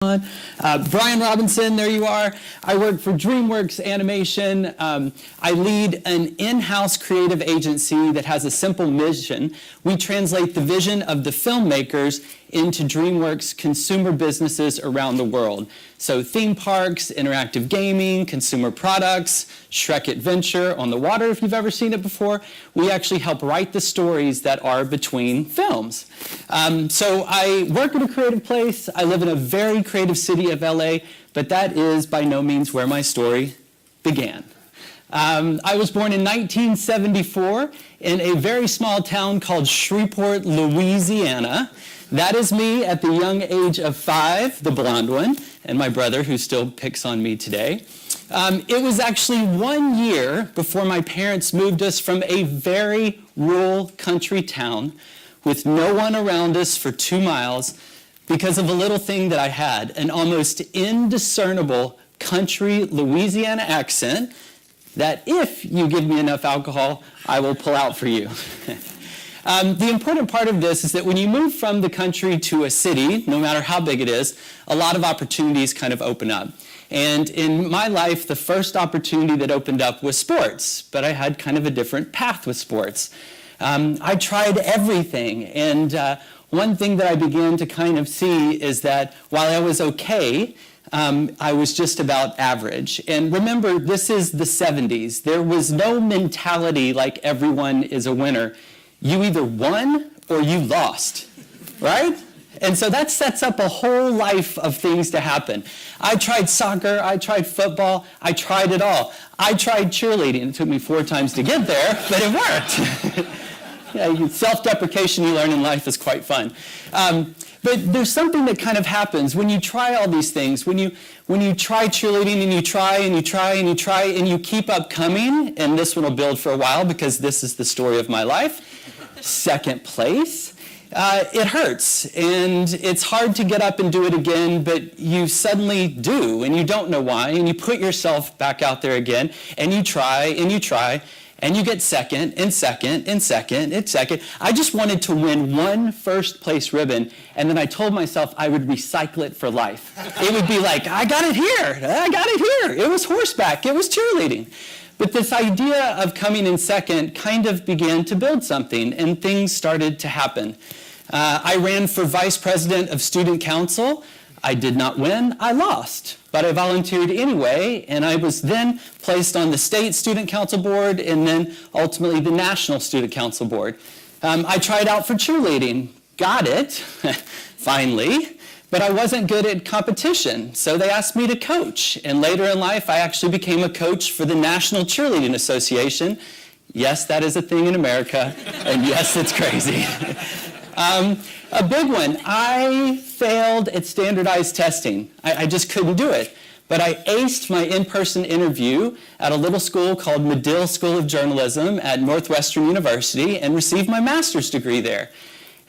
Brian Robinson, there you are. I work for DreamWorks Animation. I lead an in-house creative agency that has a simple mission. We translate the vision of the filmmakers into DreamWorks consumer businesses around the world. So theme parks, interactive gaming, consumer products, Shrek Adventure on the water, if you've ever seen it before. We actually help write the stories that are between films. So I work at a creative place. I live in a very creative city of LA, but that is by no means where my story began. I was born in 1974 in a very small town called Shreveport, Louisiana. That is me at the young age of 5, the blonde one, and my brother who still picks on me today. It was actually 1 year before my parents moved us from a very rural country town with no one around us for 2 miles because of a little thing that I had, an almost indiscernible country Louisiana accent that if you give me enough alcohol, I will pull out for you. The important part of this is that when you move from the country to a city, no matter how big it is, a lot of opportunities kind of open up. And in my life, the first opportunity that opened up was sports, but I had kind of a different path with sports. I tried everything, and one thing that I began to kind of see is that while I was okay, I was just about average. And remember, this is the 70s. There was no mentality like everyone is a winner. You either won or you lost, right? And so that sets up a whole life of things to happen. I tried soccer, I tried football, I tried it all. I tried cheerleading. It took me 4 times to get there, but it worked. Yeah, self-deprecation you learn in life is quite fun. But there's something that kind of happens when you try all these things, when you try cheerleading and you try and you try and you try and you keep up coming, and this one will build for a while because this is the story of my life. Second place, it hurts and it's hard to get up and do it again, but you suddenly do and you don't know why, and you put yourself back out there again and you try and you try. And you get second and second and second and second. I just wanted to win one first place ribbon, and then I told myself I would recycle it for life. It would be like, I got it here, I got it here. It was horseback, it was cheerleading. But this idea of coming in second kind of began to build something, and things started to happen. I ran for vice president of student council. I did not win, I lost, but I volunteered anyway, and I was then placed on the state student council board and then ultimately the national student council board. I tried out for cheerleading, got it, finally, but I wasn't good at competition, so they asked me to coach, and later in life I actually became a coach for the National Cheerleading Association. Yes, that is a thing in America, and yes, it's crazy. A big one, I failed at standardized testing. I just couldn't do it. But I aced my in-person interview at a little school called Medill School of Journalism at Northwestern University and received my master's degree there.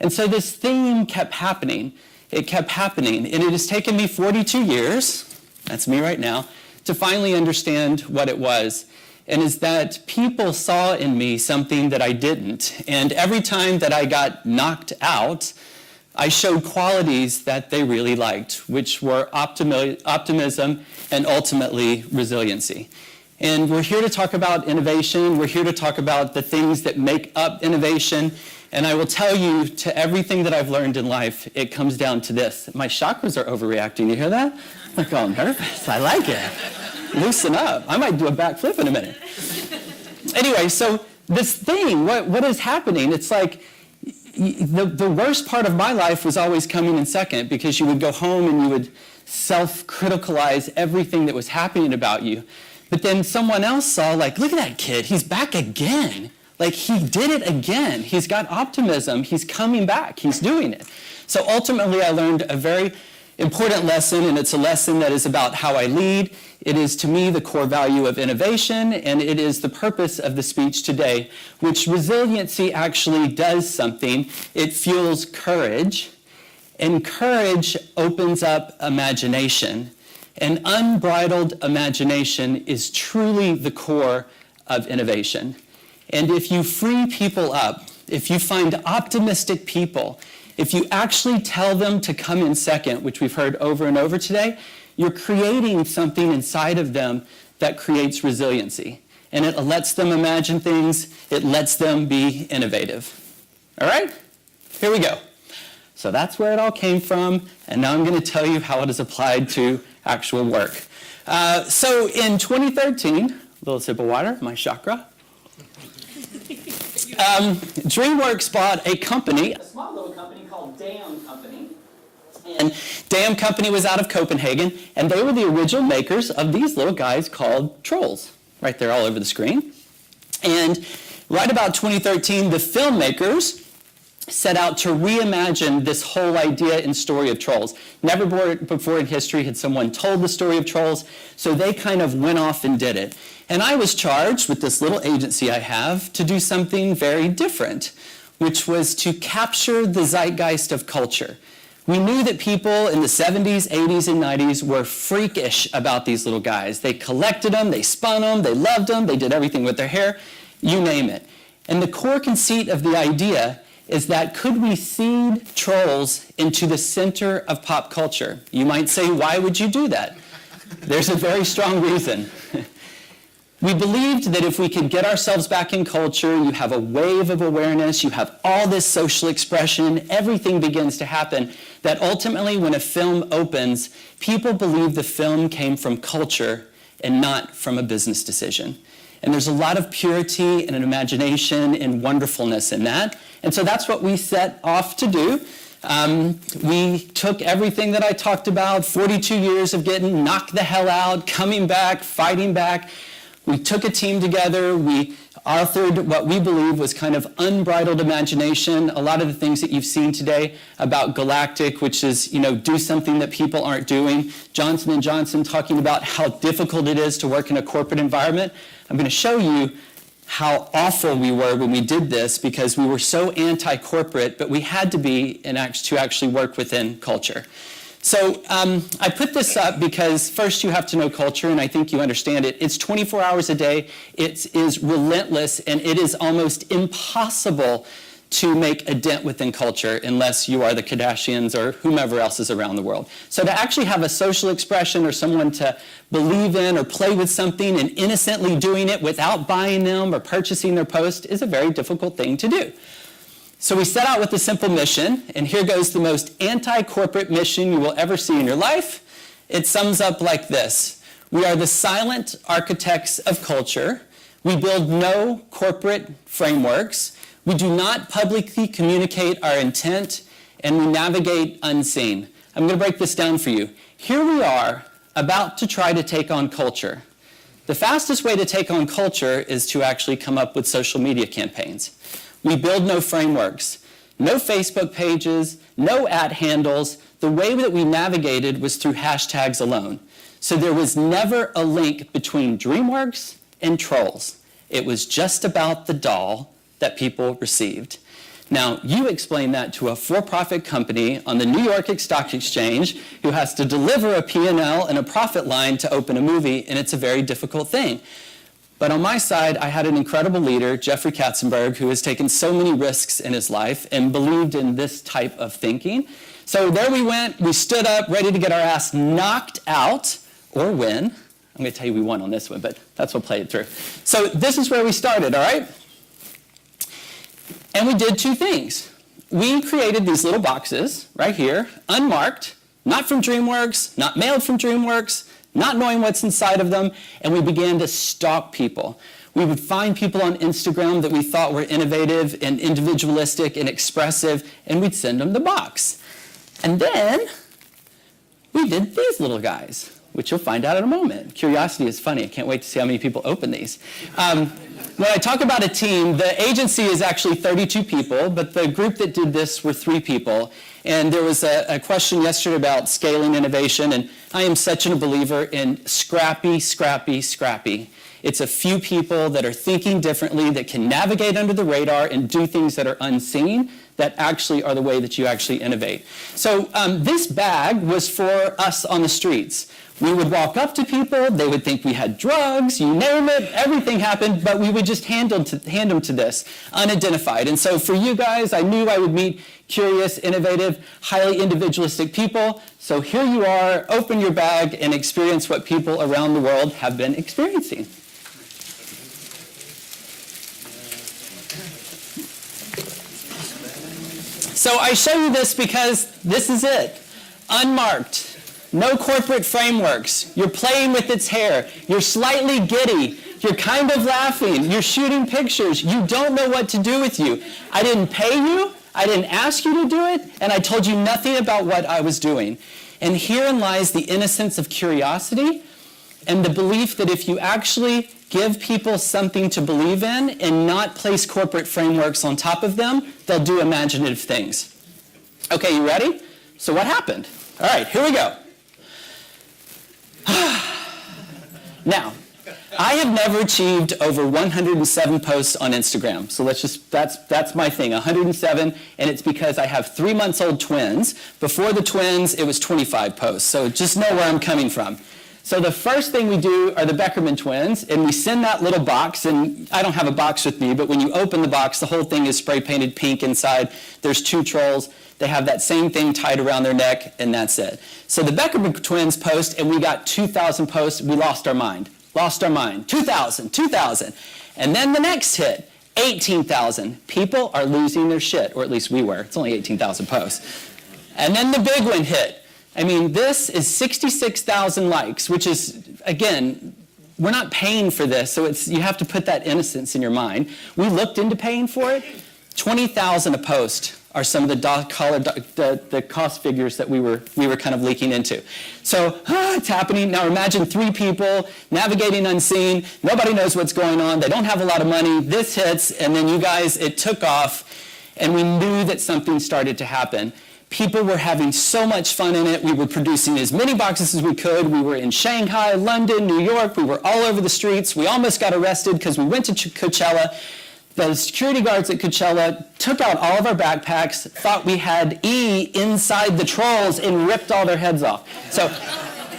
And so this theme kept happening. It kept happening. And it has taken me 42 years, that's me right now, to finally understand what it was. And is that people saw in me something that I didn't. And every time that I got knocked out, I showed qualities that they really liked, which were optimism and ultimately resiliency. And we're here to talk about innovation. We're here to talk about the things that make up innovation. And I will tell you, to everything that I've learned in life, it comes down to this. My chakras are overreacting. You hear that? I'm like, oh, I'm nervous. I like it. Loosen up. I might do a backflip in a minute. Anyway, so this thing, what is happening? It's like the worst part of my life was always coming in second, because you would go home and you would self-criticalize everything that was happening about you. But then someone else saw, like, look at that kid. He's back again. Like, he did it again. He's got optimism. He's coming back. He's doing it. So ultimately, I learned a very important lesson, and it's a lesson that is about how I lead. It is, to me, the core value of innovation, and it is the purpose of the speech today, which resiliency actually does something. It fuels courage, and courage opens up imagination. And unbridled imagination is truly the core of innovation. And if you free people up, if you find optimistic people, If you actually tell them to come in second, which we've heard over and over today, you're creating something inside of them that creates resiliency. And it lets them imagine things. It lets them be innovative. All right? Here we go. So that's where it all came from. And now I'm going to tell you how it is applied to actual work. So in 2013, a little sip of water, my chakra. DreamWorks bought a company, a small little company called DAM Company. And DAM Company was out of Copenhagen, and they were the original makers of these little guys called trolls, right there all over the screen. And right about 2013, the filmmakers set out to reimagine this whole idea and story of trolls. Never before in history had someone told the story of trolls, so they kind of went off and did it. And I was charged with this little agency I have to do something very different, which was to capture the zeitgeist of culture. We knew that people in the 70s, 80s, and 90s were freakish about these little guys. They collected them, they spun them, they loved them, they did everything with their hair, you name it. And the core conceit of the idea is that could we seed trolls into the center of pop culture? You might say, why would you do that? There's a very strong reason. We believed that if we could get ourselves back in culture, you have a wave of awareness, you have all this social expression, everything begins to happen, that ultimately when a film opens, people believe the film came from culture and not from a business decision. And there's a lot of purity and an imagination and wonderfulness in that. And so that's what we set off to do. We took everything that I talked about, 42 years of getting knocked the hell out, coming back, fighting back. We took a team together. We authored what we believe was kind of unbridled imagination. A lot of the things that you've seen today about Galactic, which is, do something that people aren't doing. Johnson & Johnson talking about how difficult it is to work in a corporate environment. I'm going to show you how awful we were when we did this because we were so anti-corporate, but we had to be to actually work within culture. So I put this up because first you have to know culture, and I think you understand it. It's 24 hours a day. It is relentless, and it is almost impossible to make a dent within culture unless you are the Kardashians or whomever else is around the world. So to actually have a social expression or someone to believe in or play with something and innocently doing it without buying them or purchasing their post is a very difficult thing to do. So we set out with a simple mission, and here goes the most anti-corporate mission you will ever see in your life. It sums up like this. We are the silent architects of culture. We build no corporate frameworks. We do not publicly communicate our intent, and we navigate unseen. I'm going to break this down for you. Here we are about to try to take on culture. The fastest way to take on culture is to actually come up with social media campaigns. We build no frameworks, no Facebook pages, no @ handles. The way that we navigated was through hashtags alone. So there was never a link between DreamWorks and trolls. It was just about the doll that people received. Now, you explain that to a for-profit company on the New York Stock Exchange who has to deliver a P&L and a profit line to open a movie, and it's a very difficult thing. But on my side, I had an incredible leader, Jeffrey Katzenberg, who has taken so many risks in his life and believed in this type of thinking. So there we went. We stood up, ready to get our ass knocked out or win. I'm going to tell you we won on this one, but that's what played it through. So this is where we started, all right? And we did two things. We created these little boxes right here, unmarked, not from DreamWorks, not mailed from DreamWorks, not knowing what's inside of them, and we began to stalk people. We would find people on Instagram that we thought were innovative and individualistic and expressive, and we'd send them the box. And then we did these little guys, which you'll find out in a moment. Curiosity is funny. I can't wait to see how many people open these. When I talk about a team, the agency is actually 32 people, but the group that did this were 3 people. And there was a question yesterday about scaling innovation, and I am such a believer in scrappy, scrappy, scrappy. It's a few people that are thinking differently, that can navigate under the radar and do things that are unseen. that actually are the way that you actually innovate. So this bag was for us on the streets. We would walk up to people, they would think we had drugs, you name it, everything happened, but we would just hand them to this, unidentified. And so for you guys, I knew I would meet curious, innovative, highly individualistic people. So here you are, open your bag and experience what people around the world have been experiencing. So I show you this because this is it, unmarked. No corporate frameworks. You're playing with its hair. You're slightly giddy. You're kind of laughing. You're shooting pictures. You don't know what to do with you. I didn't pay you. I didn't ask you to do it. And I told you nothing about what I was doing. And herein lies the innocence of curiosity and the belief that if you actually give people something to believe in and not place corporate frameworks on top of them, they'll do imaginative things. Okay, you ready? So what happened? All right, here we go. Now, I have never achieved over 107 posts on Instagram. So that's my thing, 107, and it's because I have 3-month-old twins. Before the twins, it was 25 posts. So just know where I'm coming from. So the first thing we do are the Beckerman twins, and we send that little box, and I don't have a box with me, but when you open the box, the whole thing is spray painted pink inside. There's 2 trolls. They have that same thing tied around their neck, and that's it. So the Beckerman twins post, and we got 2,000 posts. We lost our mind. 2,000, 2,000. And then the next hit, 18,000. People are losing their shit, or at least we were. It's only 18,000 posts. And then the big one hit. I mean, this is 66,000 likes, which is, again, we're not paying for this, so you have to put that innocence in your mind. We looked into paying for it. 20,000 a post are some of the cost figures that we were kind of leaking into. So it's happening. Now imagine 3 people navigating unseen. Nobody knows what's going on. They don't have a lot of money. This hits, and then you guys, it took off, and we knew that something started to happen. People were having so much fun in it. We were producing as many boxes as we could. We were in Shanghai, London, New York. We were all over the streets. We almost got arrested because we went to Coachella. The security guards at Coachella took out all of our backpacks, thought we had E inside the trolls, and ripped all their heads off. So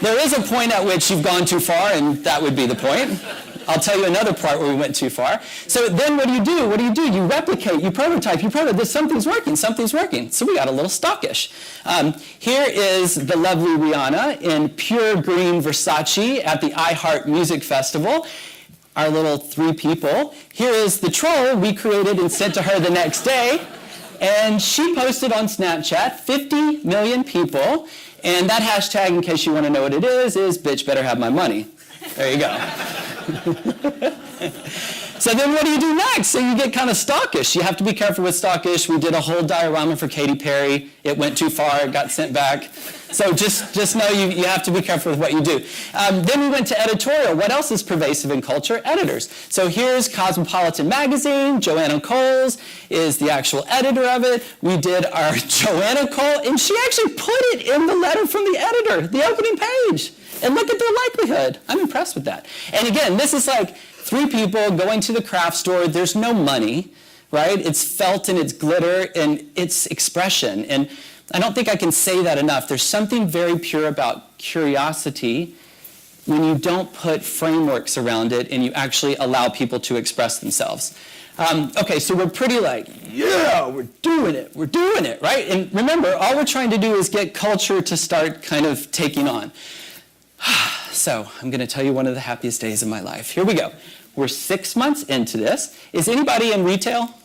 there is a point at which you've gone too far, and that would be the point. I'll tell you another part where we went too far. So then what do you do? What do? You replicate, you prototype. Something's working, something's working. So we got a little stockish. Here is the lovely Rihanna in pure green Versace at the iHeart Music Festival. Our little 3 people. Here is the troll we created and sent to her the next day. And she posted on Snapchat, 50 million people. And that hashtag, in case you want to know what it is bitch better have my money. There you go. So then what do you do next? So you get kind of stockish. You have to be careful with stockish. We did a whole diorama for Katy Perry. It went too far. It got sent back. So just know you have to be careful with what you do. Then we went to editorial. What else is pervasive in culture? Editors. So here's Cosmopolitan Magazine. Joanna Coles is the actual editor of it. We did our Joanna Cole, and she actually put it in the letter from the editor, the opening page. And look at their likelihood. I'm impressed with that. And again, this is like 3 people going to the craft store. There's no money, right? It's felt and it's glitter and it's expression. And I don't think I can say that enough. There's something very pure about curiosity when you don't put frameworks around it and you actually allow people to express themselves. Okay, so we're pretty like, yeah, we're doing it, right? And remember, all we're trying to do is get culture to start kind of taking on. So I'm going to tell you one of the happiest days of my life. Here we go. We're 6 months into this. Is anybody in retail?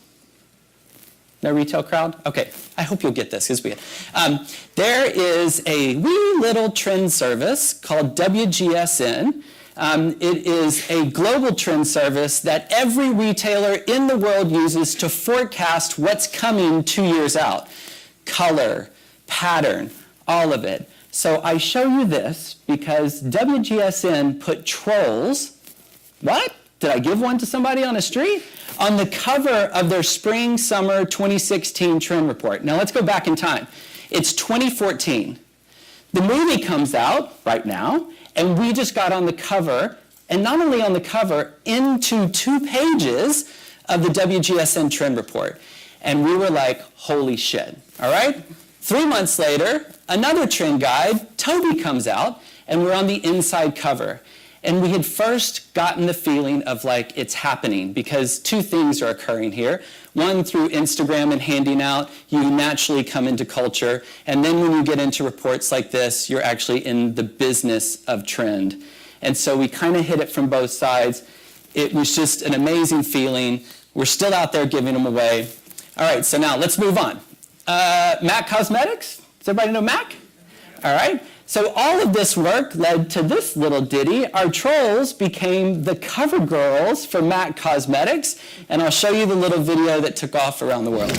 No retail crowd? Okay, I hope you'll get this. There is a wee little trend service called WGSN. It is a global trend service that every retailer in the world uses to forecast what's coming 2 years out. Color, pattern, all of it. So I show you this because WGSN put trolls, what? Did I give one to somebody on the street? On the cover of their Spring/Summer 2016 trend report. Now let's go back in time. It's 2014. The movie comes out right now, and we just got on the cover, and not only on the cover, into 2 pages of the WGSN trend report. And we were like, holy shit, all right? 3 months later, another trend guide, Toby, comes out, and we're on the inside cover. And we had first gotten the feeling of like, it's happening, because two things are occurring here. One, through Instagram and handing out, you naturally come into culture. And then when you get into reports like this, you're actually in the business of trend. And so we kind of hit it from both sides. It was just an amazing feeling. We're still out there giving them away. All right, so now let's move on. MAC Cosmetics? Does everybody know MAC? All right. So all of this work led to this little ditty. Our trolls became the cover girls for MAC Cosmetics, and I'll show you the little video that took off around the world.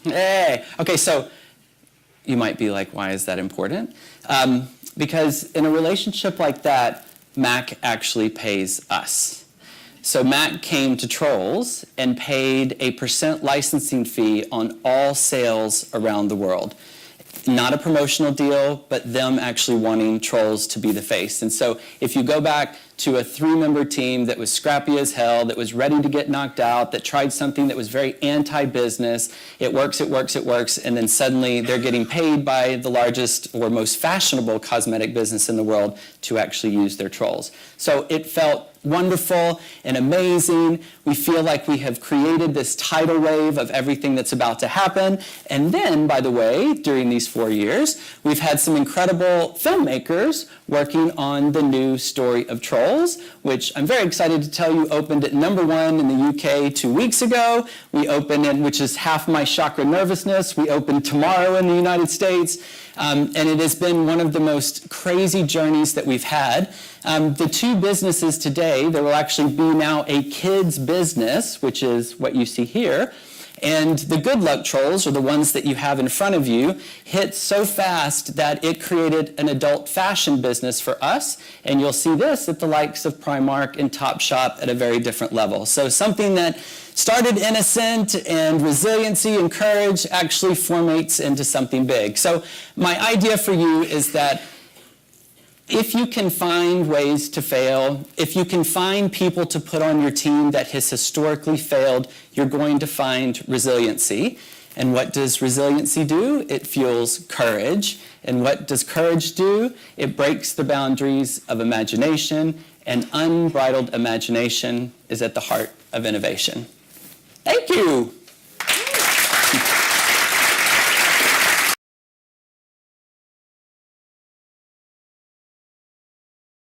Hey, okay, so you might be like, why is that important? Because in a relationship like that, Mac actually pays us. So Mac came to Trolls and paid a % licensing fee on all sales around the world. Not a promotional deal, but them actually wanting Trolls to be the face. And so if you go back to a 3-member team that was scrappy as hell, that was ready to get knocked out, that tried something that was very anti-business, it works, and then suddenly they're getting paid by the largest or most fashionable cosmetic business in the world to actually use their Trolls. So it felt wonderful and amazing. We feel like we have created this tidal wave of everything that's about to happen. And then, by the way, during these 4 years, we've had some incredible filmmakers working on the new story of Trolls, which I'm very excited to tell you opened at #1 in the UK 2 weeks ago. We opened in, which is half my chakra nervousness, we open tomorrow in the United States. And it has been one of the most crazy journeys that we've had. The two businesses today, there will actually be now a kids business, which is what you see here. And the Good Luck Trolls, or the ones that you have in front of you, hit so fast that it created an adult fashion business for us. And you'll see this at the likes of Primark and Topshop at a very different level. So something that started innocent and resiliency and courage actually formates into something big. So my idea for you is that if you can find ways to fail, if you can find people to put on your team that has historically failed, you're going to find resiliency. And what does resiliency do? It fuels courage. And what does courage do? It breaks the boundaries of imagination, and unbridled imagination is at the heart of innovation. Thank you.